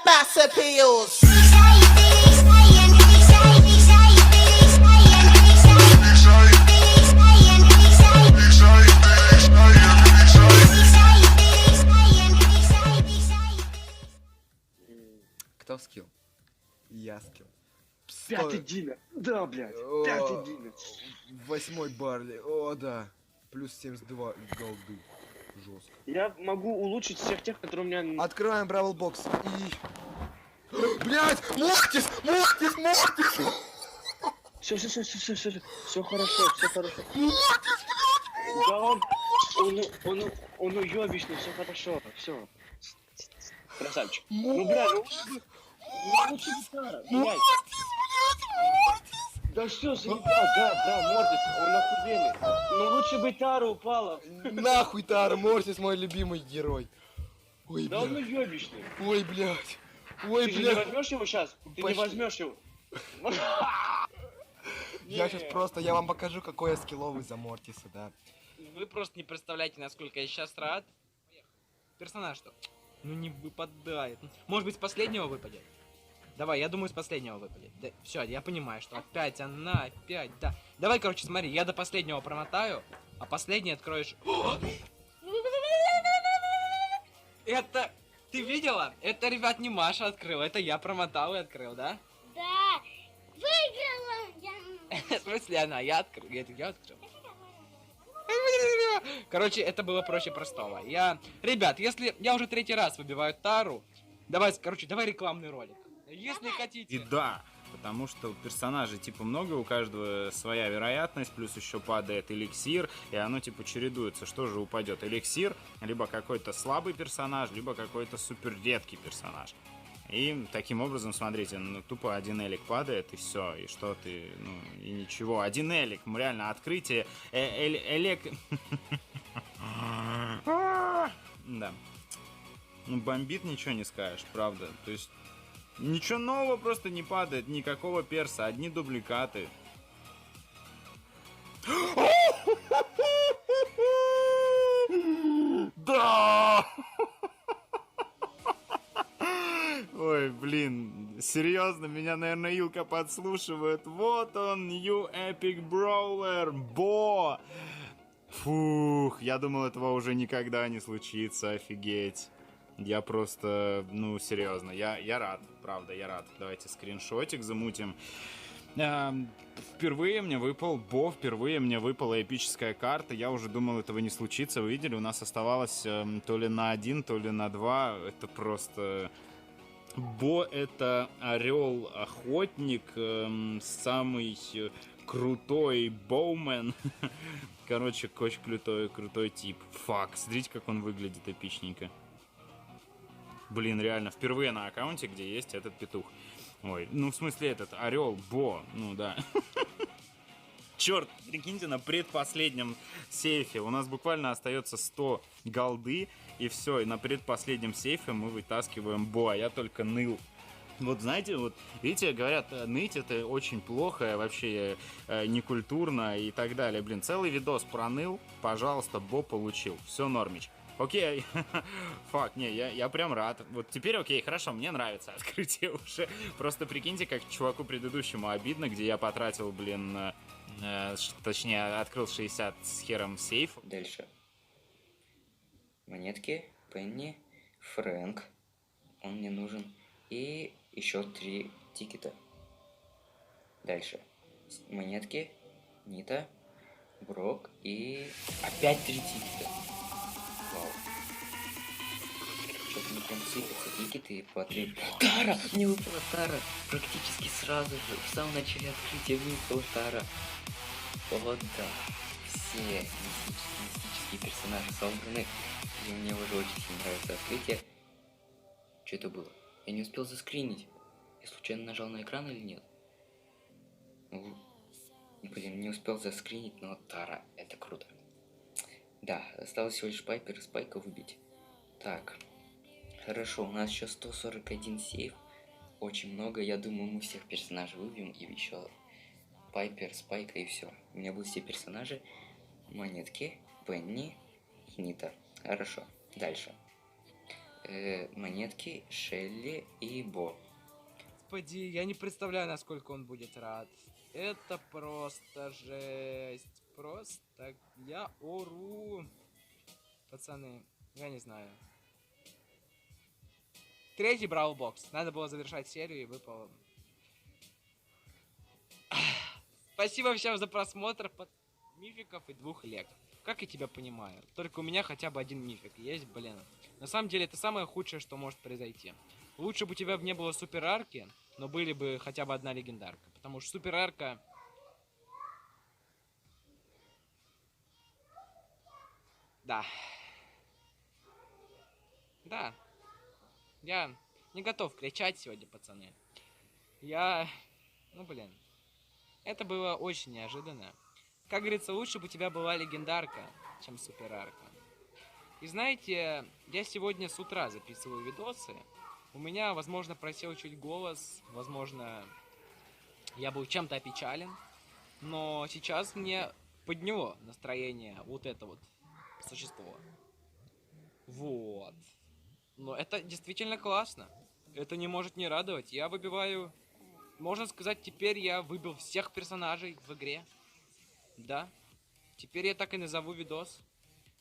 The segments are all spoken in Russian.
Mass appeals. Кто скилл? Я скилл. Пятый Дина. Да, блядь. О, Пятый Дина. 8-й Барли. О, да. Плюс 72 голды. Жестко. Я могу улучшить всех тех, которые у меня... Открываем Бравл Бокс и... Блять! Мортис! Мортис! Мортис! Все хорошо, все хорошо. Да он уебищный, все хорошо, все. Красавчик. Ну, бля, лучше гитара, блядь. Да все, заебал, да, Мортис, он охуенный. Но лучше бы Тара упала. Нахуй Тара, Мортис мой любимый герой. Ой, Да он блядь. уебищный. Ой, блядь. Ой, Ты же не блядь. возьмешь его сейчас? Ты не Почти. возьмешь его. Я сейчас просто, я вам покажу, какой я скилловый за Мортиса, да. Вы просто не представляете, насколько я сейчас рад. Персонаж что? Ну не выпадает. Может быть, с последнего выпадет? Давай, я думаю, с последнего выпадет. Да, все, я понимаю, что опять она, опять, да. Давай, короче, смотри, я до последнего промотаю, а последний откроешь... Это... Ты видела? Это, ребят, не Маша открыла, это я промотал и открыл, да? Да, выиграла я. В смысле она? Я открыл. Я открыл. Короче, это было проще простого. Ребят, если я уже 3-й раз выбиваю Тару, давай рекламный ролик. Если И хотите. да, потому что у персонажей типа много, у каждого своя вероятность, плюс еще падает эликсир, и оно типа чередуется. Что же упадет? Эликсир, либо какой-то слабый персонаж, либо какой-то супер редкий персонаж. И таким образом, смотрите, ну, тупо один элик падает, и все, и что ты, ну, и ничего. Один элик, реально, открытие, элек... Да. Ну, бомбит, ничего не скажешь, правда. То есть, ничего нового просто не падает, никакого перса, одни дубликаты. Да! Ой, блин, серьезно, меня, наверное, Илка подслушивает. Вот он, New Epic Brawler, Бо! Фух, я думал, этого уже никогда не случится, офигеть. Я просто, ну, серьезно, я рад, правда, я рад. Давайте скриншотик замутим. Впервые мне выпал Бо, впервые мне выпала эпическая карта. Я уже думал, этого не случится. Вы видели, у нас оставалось то ли на 1, то ли на 2. Это просто... Бо — это орел-охотник, самый крутой боумен. Короче, очень крутой тип. Фак, смотрите, как он выглядит эпичненько. Блин, реально, впервые на аккаунте, где есть этот петух. Ой, ну в смысле этот орел, Бо, ну да. Черт, прикиньте, на предпоследнем сейфе у нас буквально остается 100 голды, и все, и на предпоследнем сейфе мы вытаскиваем Бо, а я только ныл. Вот знаете, вот видите, говорят, ныть это очень плохо, вообще некультурно и так далее. Блин, целый видос проныл, пожалуйста, Бо получил, все нормич. Окей, фак, не, я прям рад. Вот теперь окей, хорошо, мне нравится открытие уже. Просто прикиньте, как чуваку предыдущему обидно, где я потратил, блин, точнее, открыл 60 с хером сейф. Дальше. Монетки, Пенни, Фрэнк, он мне нужен. И еще 3 тикета. Дальше. Монетки, Нита, Брок и опять 3 тикета. Вау. Что-то не прям сыпятся тикеты по 3. Тара! Мне выпала Тара! Практически сразу же, в самом начале открытия выпала Тара. Вот да. Все мистические персонажи собраны. И мне уже очень сильно нравится открытие. Что это было? Я не успел заскринить. Я случайно нажал на экран или нет? Блин, не успел заскринить, но Тара, это круто. Да, осталось всего лишь Пайпер и Спайка выбить. Так, хорошо, у нас еще 141 сейф. Очень много, я думаю, мы всех персонажей выбьем. И еще Пайпер, Спайка и все. У меня будут все персонажи. Монетки, Пенни Нита. Хорошо. Дальше. Монетки, Шелли и Бо. Господи, я не представляю, насколько он будет рад. Это просто жесть. Просто я ору. Пацаны, я не знаю. Третий Brawl Box. Надо было завершать серию и выпал. Спасибо всем за просмотр мификов и 2 лег. Как я тебя понимаю. Только у меня хотя бы 1 мифик есть, блин. На самом деле это самое худшее, что может произойти. Лучше бы у тебя не было супер арки, но были бы хотя бы 1 легендарка. Потому что супер арка... Да. Да. Я не готов кричать сегодня, пацаны. Ну, блин. Это было очень неожиданно. Как говорится, лучше бы у тебя была легендарка, чем суперарка. И знаете, я сегодня с утра записываю видосы. У меня, возможно, просел чуть голос. Возможно, я был чем-то опечален. Но сейчас мне подняло настроение вот это вот существо. Вот. Но это действительно классно. Это не может не радовать. Я выбиваю... Можно сказать, теперь я выбил всех персонажей в игре. Да. Теперь я так и назову видос.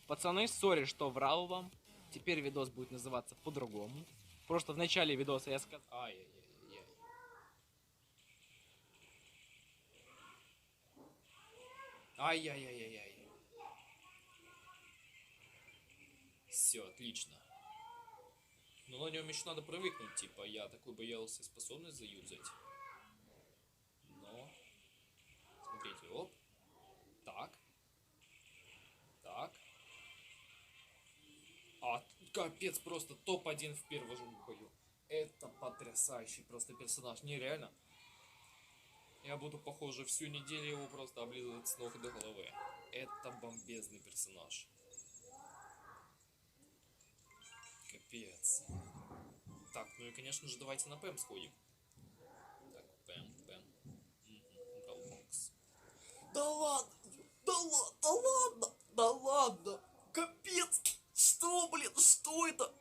Пацаны, сори, что врал вам. Теперь видос будет называться по-другому. Просто в начале видоса я сказал... Ай-яй-яй-яй. Ай-яй-яй-яй-яй. Все, отлично. Но на нем еще надо привыкнуть, типа, я такой боялся способность заюзать. Но... Смотрите, оп. Так. Так. А, капец, просто топ-1 в первом же бою. Это потрясающий просто персонаж, нереально. Я буду, похоже, всю неделю его просто облизывать с ног до головы. Это бомбезный персонаж. Капец. Так, ну и, конечно же, давайте на Пэм сходим. Так, Пэм. Браулбокс. Да ладно! Да ладно! Да ладно! Да ладно! Капец! Что, блин? Что это?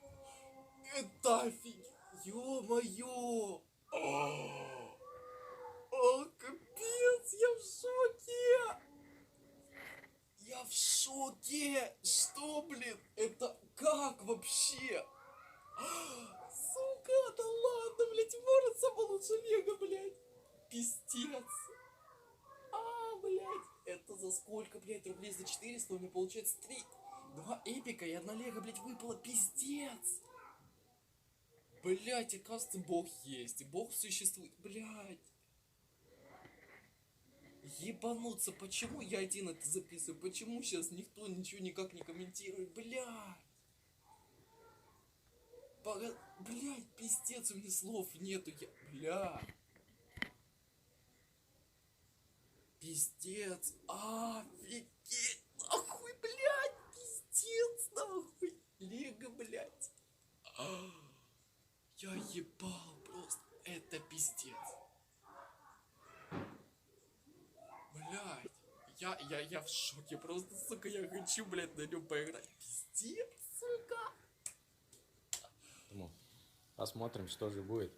Это офигеть! Ё-моё! О, капец! Я в шоке! Я в шоке! Что, блин? Это как вообще? Сука, да ладно, блядь, может самый лучший Лего, блядь. Пиздец. Блядь, это за сколько, блядь, рублей? За 400 у меня получается 2 эпика и 1 Лего, блядь, выпало, пиздец. Блядь, оказывается, бог есть, и бог существует, блядь. Ебануться, почему я один это записываю? Почему сейчас никто ничего никак не комментирует, блядь? Блядь, пиздец, у меня слов нету, бля. Пиздец, офигеть, нахуй, блядь, пиздец, нахуй, Лего, блядь. Я ебал просто, это пиздец. Блядь, я в шоке, просто, сука, я хочу, блядь, на нем поиграть, пиздец, сука. Посмотрим, что же будет.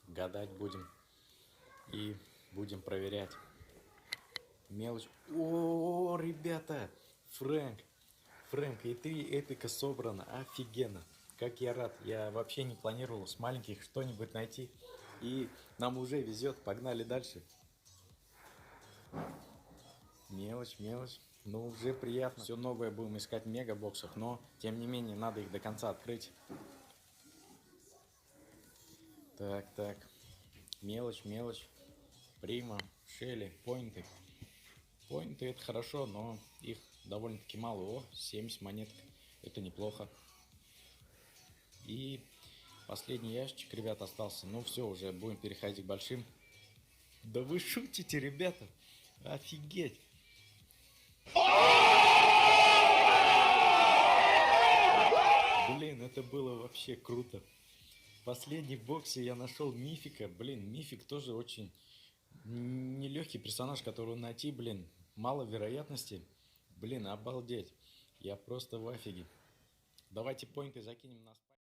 Гадать будем. И будем проверять. Мелочь. О, ребята! Фрэнк, и 3 эпика собрано. Офигенно. Как я рад. Я вообще не планировал с маленьких что-нибудь найти. И нам уже везет. Погнали дальше. Мелочь. Ну, уже приятно. Все новое будем искать в мегабоксах. Но, тем не менее, надо их до конца открыть. Так. Мелочь. Прима, Шелли, поинты. Поинты это хорошо, но их довольно-таки мало. О, 70 монеток. Это неплохо. И последний ящик, ребят, остался. Ну все, уже будем переходить к большим. Да вы шутите, ребята. Офигеть. Блин, это было вообще круто. В последней боксе я нашел мифика. Блин, мифик тоже очень нелегкий персонаж, которого найти, блин, мало вероятности. Блин, обалдеть. Я просто в афиге. Давайте поинты закинем на спайк.